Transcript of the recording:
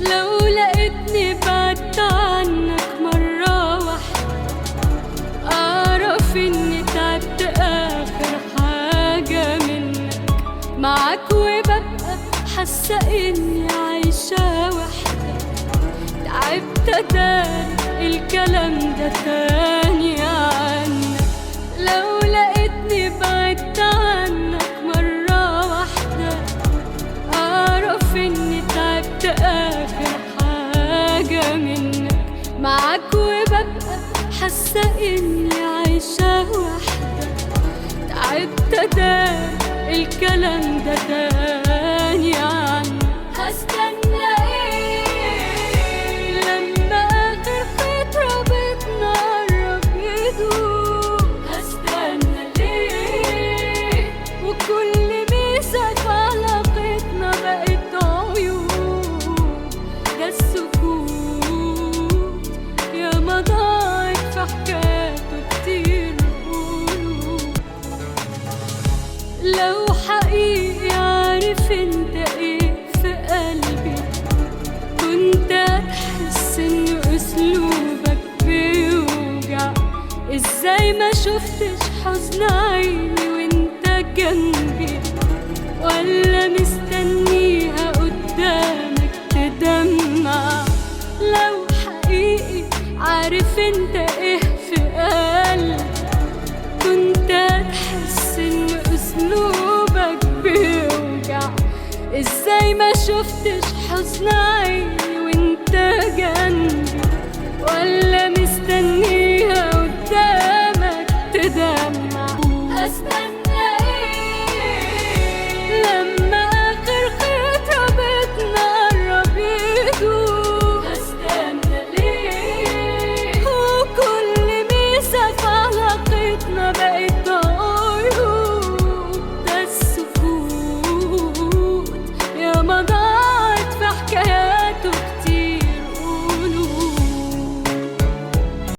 لو لقيتني بعدت عنك مرة واحدة، أعرف إني تعبت آخر حاجة منك معاك، وببقى حاسة إني عايشة وحدة. تعبت أداري الكلام ده تاني عنك، لو لقيتني بعدت عنك مرة واحدة، أعرف إني تعبت آخر حاجة منك معاك، وببقى حاسة إني عايشة وحدة. تعبت أداري الكلام ده تاني عنك. هستنى إيه لما آخر خيط رابطنا قرب يدوب؟ هستنى ليه وكل ميزة في علاقتنا بقت عيوب؟ ده السكوت ياما ضاعت في حكاياته كتير قلوب. لو حقيقي عارف انت ايه في قلبي، كنت هتحس ان اسلوبك بيوجع. ازاي ما شفتش حزن عيني وانت جنبي، ولا مستنيها قدامك تدمع؟ لو حقيقي عارف انت ايه في قلبي، كنت هتحس ان اسلوبك بيوجع. ازاي ما شفتش حزن